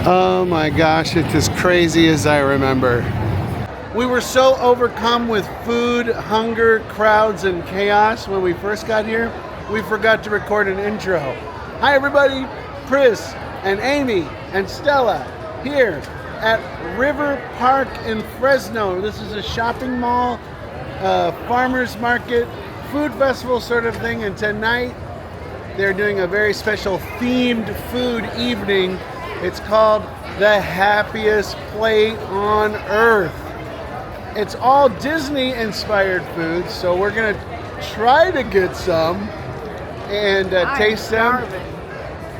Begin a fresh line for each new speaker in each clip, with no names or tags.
Oh my gosh, it's as crazy as I remember. We were so overcome with food, hunger, crowds, and chaos when we first got here, we forgot to record an intro. Hi everybody, Chris and Amy and Stella here at Riverpark in Fresno. This is a shopping mall, farmer's market, food festival sort of thing, and tonight they're doing a very special themed food evening. It's called the Happiest Plate on Earth. It's all Disney inspired foods, so we're gonna try to get some and taste them.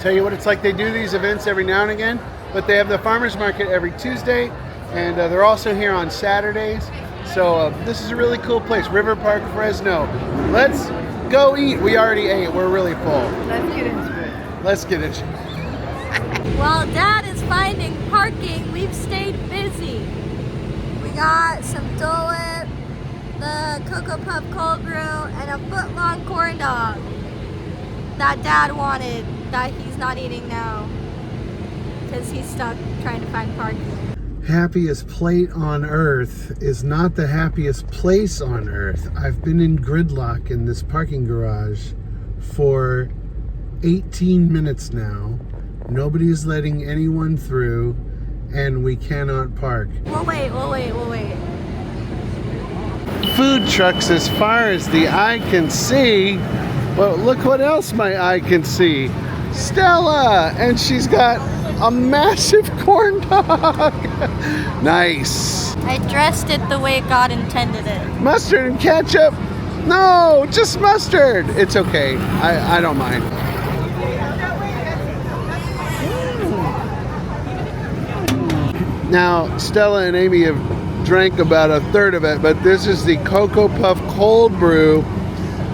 Tell you what it's like, they do these events every now and again, but they have the farmers market every Tuesday, and they're also here on Saturdays. So this is a really cool place, Riverpark, Fresno. Let's go eat. We already ate, we're really full.
Let's get into it.
Let's get into it.
While Dad is finding parking, we've stayed busy. We got some Dole Whip, the Cocoa Puff cold brew, and a foot-long corn dog that Dad wanted that he's not eating now because he's stuck trying to find parking.
Happiest plate on earth is not the happiest place on earth. I've been in gridlock in this parking garage for 18 minutes now. Nobody's letting anyone through, and we cannot park.
We'll wait.
Food trucks as far as the eye can see. But look what else my eye can see. Stella! And she's got a massive corn dog. Nice.
I dressed it the way God intended it.
Mustard and ketchup? No, just mustard. It's okay. I don't mind. Now, Stella and Amy have drank about a third of it, but this is the Cocoa Puff Cold Brew,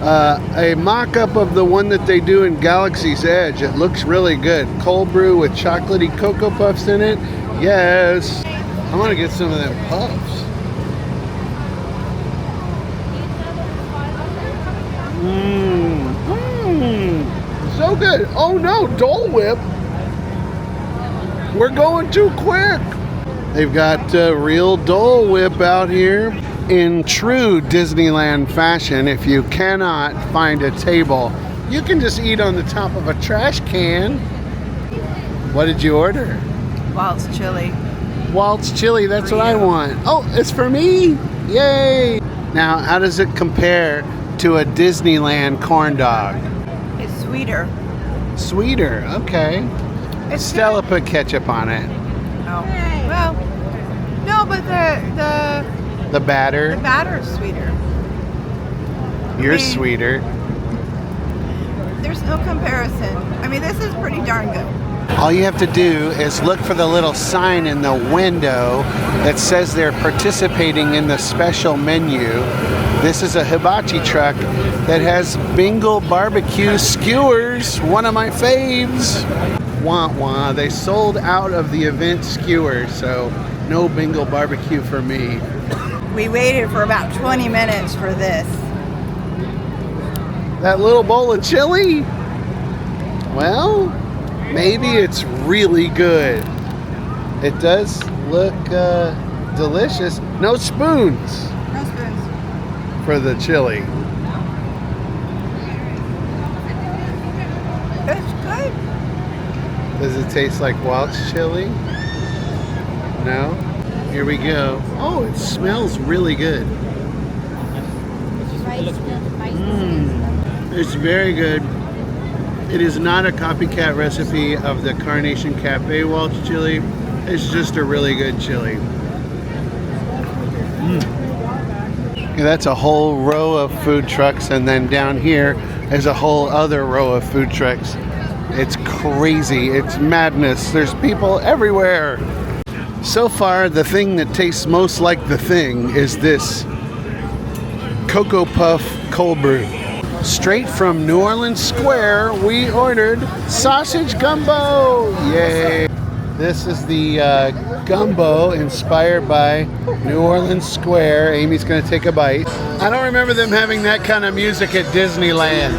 a mock-up of the one that they do in Galaxy's Edge. It looks really good. Cold brew with chocolatey Cocoa Puffs in it. Yes. I want to get some of them puffs. So good. Oh no, Dole Whip. We're going too quick. They've got real Dole Whip out here. In true Disneyland fashion, if you cannot find a table, you can just eat on the top of a trash can. What did you order?
Waltz chili.
Waltz chili, that's what I want. Oh, it's for me? Yay! Now, how does it compare to a Disneyland corn dog?
It's sweeter.
Sweeter, okay.
It's
Stella put ketchup on it.
Oh. Well, no, but
The batter?
the batter's sweeter.
You're sweeter.
There's no comparison. I mean, this is pretty darn good.
All you have to do is look for the little sign in the window that says they're participating in the special menu. This is a hibachi truck that has Bengal barbecue skewers, one of my faves. Wah wah, they sold out of the event skewers, so no Bengal barbecue for me.
We waited for about 20 minutes for this.
That little bowl of chili? Well, maybe it's really good. It does look delicious. No spoons
No spoons.
for the chili.
It's good.
Does it taste like Waltz chili? No? Here we go. Oh, it smells really good. It's very good. It is not a copycat recipe of the Carnation Cafe Waltz chili. It's just a really good chili. Yeah, that's a whole row of food trucks, and then down here is a whole other row of food trucks. It's crazy. It's madness. There's people everywhere. So far, the thing that tastes most like the thing is this Cocoa Puff Cold Brew. Straight from New Orleans Square, we ordered sausage gumbo. Yay! This is the gumbo inspired by New Orleans Square. Amy's going to take a bite. I don't remember them having that kind of music at Disneyland.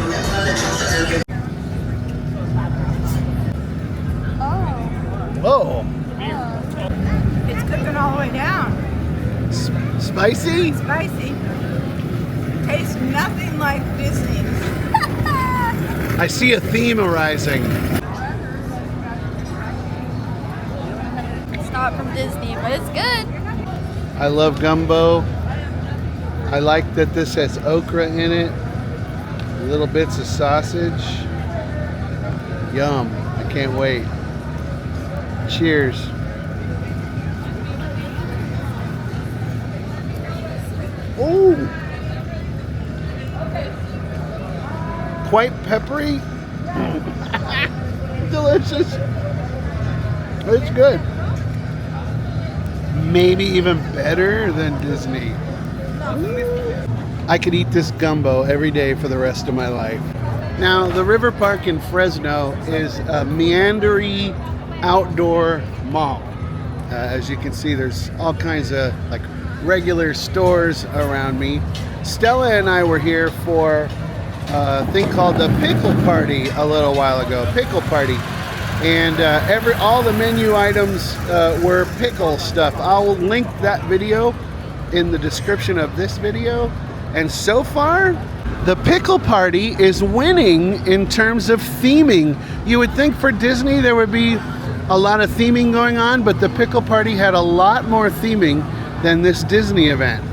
Oh.
It's cooking all the way down.
Spicy?
Spicy. Tastes nothing like Disney's.
I see a theme arising.
It's not from Disney, but it's good.
I love gumbo. I like that this has okra in it. Little bits of sausage. Yum. I can't wait. Cheers. Ooh. Quite peppery. Delicious. It's good. Maybe even better than Disney. I could eat this gumbo every day for the rest of my life. Now, the Riverpark in Fresno is a meandering outdoor mall. As you can see, there's all kinds of like regular stores around me. Stella and I were here for a thing called the Pickle Party a little while ago. Pickle Party. And all the menu items were pickle stuff. I'll link that video in the description of this video. And so far, the Pickle Party is winning in terms of theming. You would think for Disney there would be a lot of theming going on, but the Pickle Party had a lot more theming than this Disney event.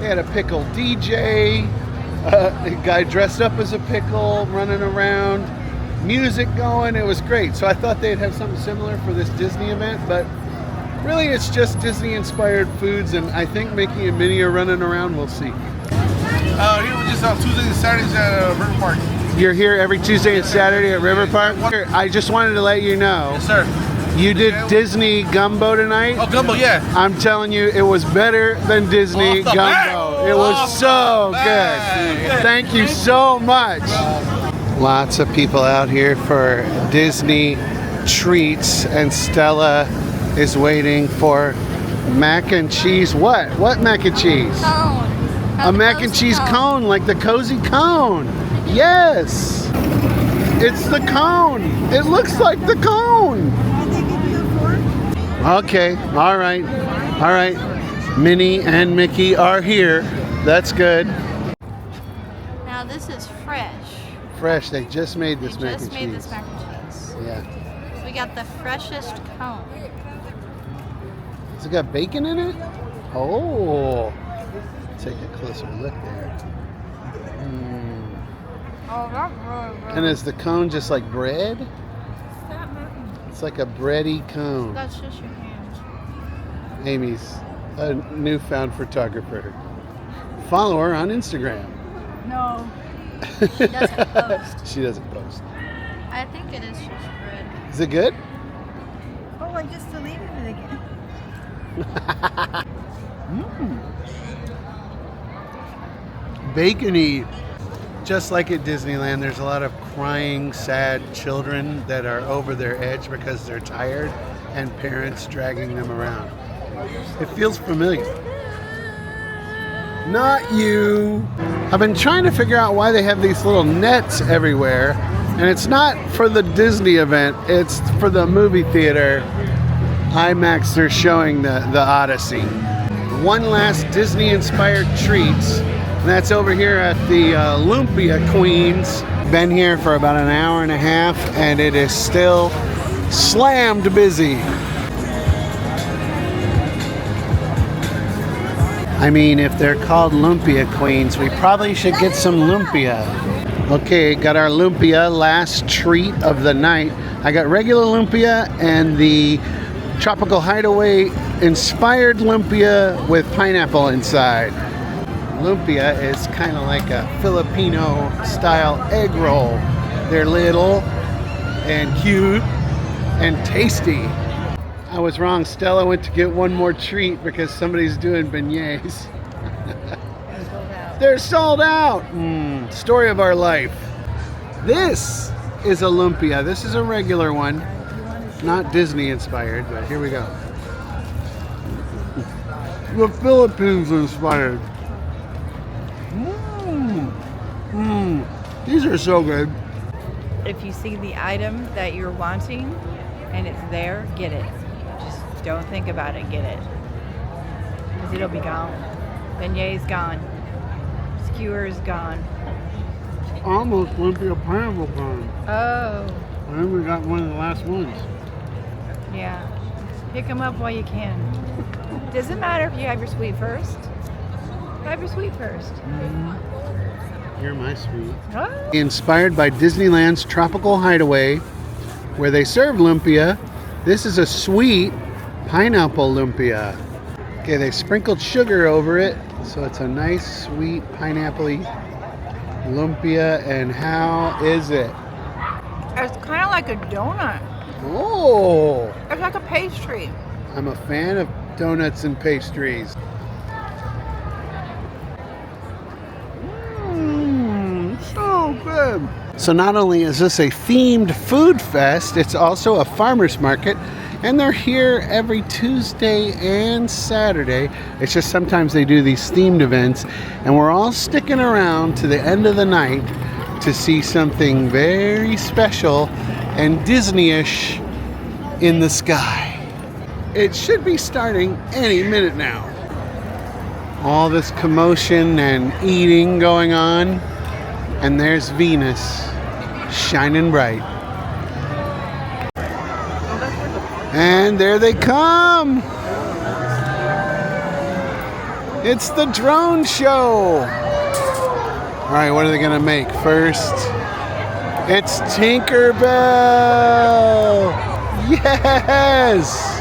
They had a pickle DJ, a guy dressed up as a pickle running around, music going. It was great. So I thought they'd have something similar for this Disney event, but really it's just Disney inspired foods, and I think Mickey and Minnie are running around. We'll see.
Here we're just on Tuesdays and Saturdays at Riverpark.
You're here every Tuesday and Saturday at Riverpark? I just wanted to let you know.
Yes, sir.
You did Disney gumbo tonight.
Oh, gumbo, yeah.
I'm telling you, it was better than Disney gumbo. It was so good. Thank you so much. Lots of people out here for Disney treats, and Stella is waiting for mac and cheese. What mac and cheese?
Cone.
A mac and cheese cone, like the cozy cone. Yes. It's the cone. It looks like the cone. Okay. All right. All right. Minnie and Mickey are here. That's good.
Now this is fresh.
Fresh. They just made this
They
mac and
just made
cheese.
this mac and cheese.
Yeah.
So we got the freshest cone.
Has it got bacon in it? Oh. Take a closer look there.
Oh, that's really good.
And is the cone just like bread? It's like a bready cone.
That's just your hands.
Amy's a newfound photographer. Follow her on Instagram.
No.
She doesn't post.
She doesn't post.
I think it is just bread.
Is it good?
Oh, I just deleted it again.
Bacony. Just like at Disneyland, there's a lot of crying, sad children that are over their edge because they're tired, and parents dragging them around. It feels familiar. Not you. I've been trying to figure out why they have these little nets everywhere, and it's not for the Disney event, it's for the movie theater. IMAX, they're showing the Odyssey. One last Disney-inspired treats, and that's over here at the Lumpia Queens. Been here for about an hour and a half, and it is still slammed busy. I mean, if they're called Lumpia Queens, we probably should get some lumpia. Okay, got our lumpia, last treat of the night. I got regular lumpia and the Tropical Hideaway inspired lumpia with pineapple inside. Lumpia is kind of like a Filipino style egg roll. They're little and cute and tasty. I was wrong. Stella went to get one more treat because somebody's doing beignets. They're sold out. Story of our life. This is a lumpia. This is a regular one. Not Disney inspired, but here we go. The Philippines inspired. These are so good.
If you see the item that you're wanting and it's there, get it. Just Don't think about it. Get it. Because it'll be gone. Beignet's gone. Skewer's gone.
Almost Olympia pineapple cone.
Oh.
I think we got one of the last ones.
Yeah. Pick them up while you can. Doesn't matter if you have your sweet first. Have your sweet first.
You're my sweet.
Oh.
Inspired by Disneyland's Tropical Hideaway, where they serve lumpia, this is a sweet pineapple lumpia. Okay, they sprinkled sugar over it, so it's a nice, sweet, pineapple-y lumpia. And how is it?
It's kind of like a donut.
Oh!
It's like a pastry.
I'm a fan of donuts and pastries. So good. So not only is this a themed food fest, it's also a farmer's market. And they're here every Tuesday and Saturday. It's just sometimes they do these themed events. And we're all sticking around to the end of the night to see something very special and Disney-ish in the sky. It should be starting any minute now. All this commotion and eating going on. And there's Venus shining bright. And there they come. It's the drone show. All right, what are they gonna make first? It's Tinkerbell. Yes.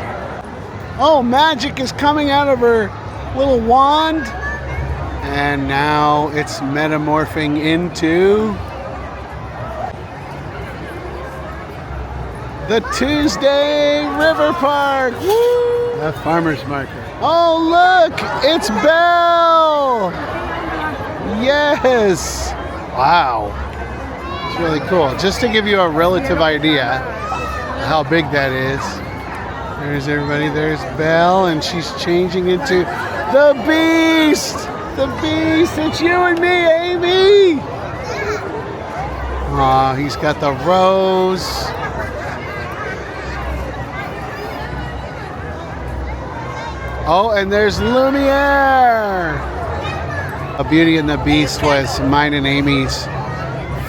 Oh, magic is coming out of her little wand. And now it's metamorphing into the Tuesday Riverpark. Woo! The farmer's market. Oh, look, it's Belle. Yes. Wow. It's really cool. Just to give you a relative idea how big that is. There's everybody. There's Belle, and she's changing into the Beast. The Beast. It's you and me, Amy. Aw, he's got the rose. Oh, and there's Lumiere. A Beauty and the Beast was mine and Amy's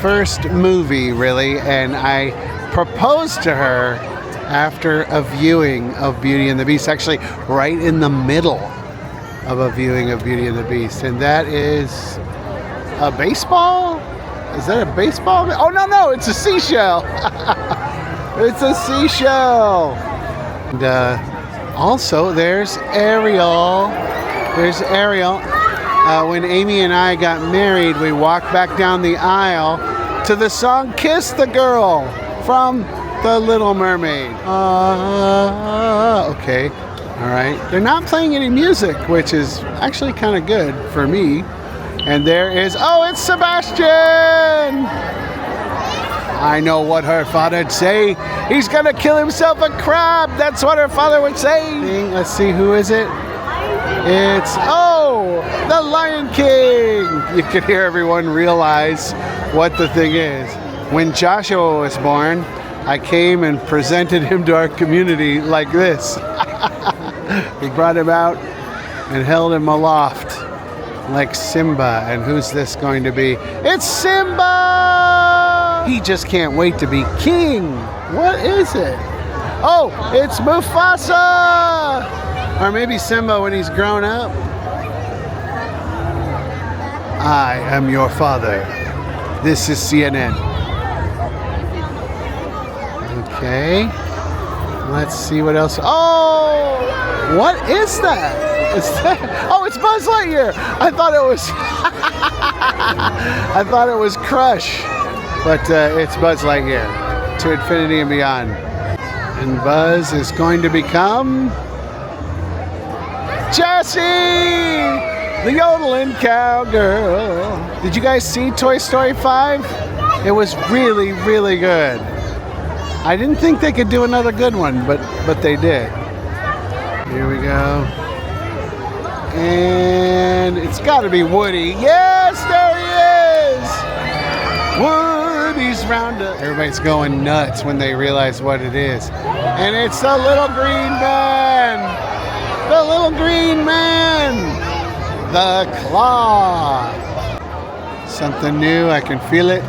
first movie, really, and I proposed to her after a viewing of Beauty and the Beast, actually right in the middle of a viewing of Beauty and the Beast. And that is a baseball? Is that a baseball? Oh, no, it's a seashell. It's a seashell. And also, there's Ariel. There's Ariel. When Amy and I got married, we walked back down the aisle to the song Kiss the Girl from The Little Mermaid. Okay. All right. They're not playing any music, which is actually kind of good for me. And there is, oh, it's Sebastian! I know what her father'd say. He's gonna kill himself a crab. That's what her father would say. Let's see, who is it? It's, oh, the Lion King. You can hear everyone realize what the thing is. When Joshua was born, I came and presented him to our community like this. We brought him out and held him aloft like Simba. And who's this going to be? It's Simba! He just can't wait to be king. What is it? Oh, it's Mufasa! Or maybe Simba when he's grown up. I am your father. This is CNN. Okay. Let's see what else. Oh! What is that? Oh, it's Buzz Lightyear. I thought it was Crush. But it's Buzz Lightyear. To infinity and beyond. And Buzz is going to become Jessie! The yodeling cowgirl. Did you guys see Toy Story 5? It was really, really good. I didn't think they could do another good one, but they did. Here we go. And it's got to be Woody. Yes, there he is! Woody's Roundup. Everybody's going nuts when they realize what it is. And it's a little green man. the little green man. The claw. Something new, I can feel it.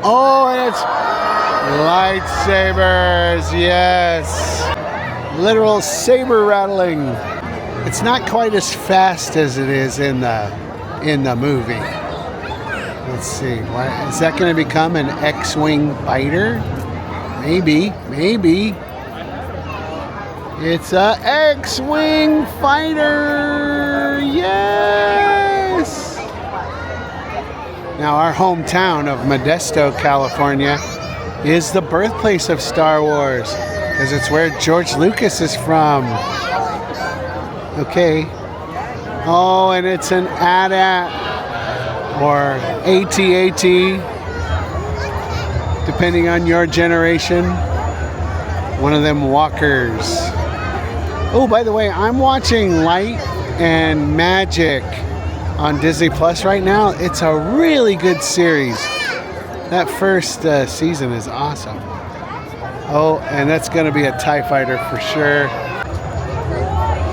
Oh, and it's lightsabers, yes. Literal saber rattling. It's not quite as fast as it is in the movie. Let's see, is that going to become an X-Wing fighter? Maybe. It's a X-Wing fighter, yes! Now our hometown of Modesto, California is the birthplace of Star Wars because it's where George Lucas is from. Okay. Oh, and it's an AT-AT or AT-AT, depending on your generation. One of them walkers. Oh, by the way, I'm watching Light and Magic on Disney Plus right now. It's a really good series. That first season is awesome. Oh, and that's going to be a TIE fighter for sure.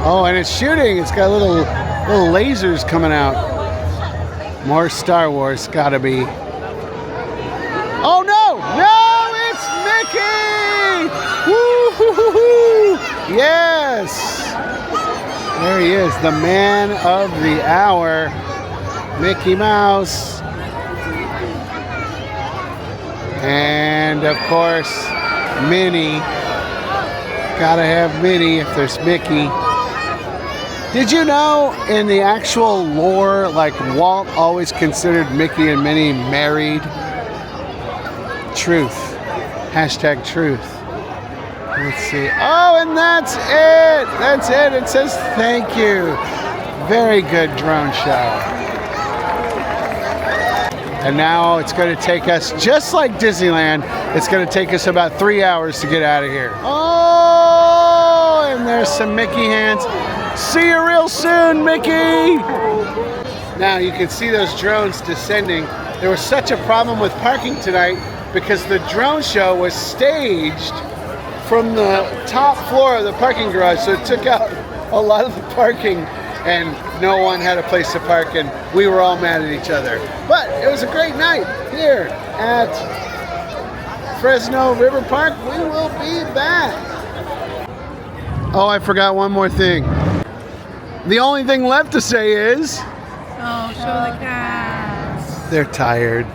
Oh, and it's shooting. It's got little lasers coming out. More Star Wars, gotta be. Oh no! No, it's Mickey! Woo-hoo-hoo-hoo! Yes! There he is, the man of the hour, Mickey Mouse. And of course, Minnie. Gotta have Minnie if there's Mickey. Did you know in the actual lore, like Walt always considered Mickey and Minnie married? Truth. Hashtag truth. Let's see. Oh, and that's it. That's it. It says thank you. Very good drone shot. And now it's going to take us, just like Disneyland, it's going to take us about 3 hours to get out of here. Oh, and there's some Mickey hands. See you real soon, Mickey! Now you can see those drones descending. There was such a problem with parking tonight because the drone show was staged from the top floor of the parking garage, so it took out a lot of the parking and no one had a place to park and we were all mad at each other. But it was a great night here at Fresno Riverpark. We will be back. Oh, I forgot one more thing. The only thing left to say is...
Oh, show the cats.
They're tired.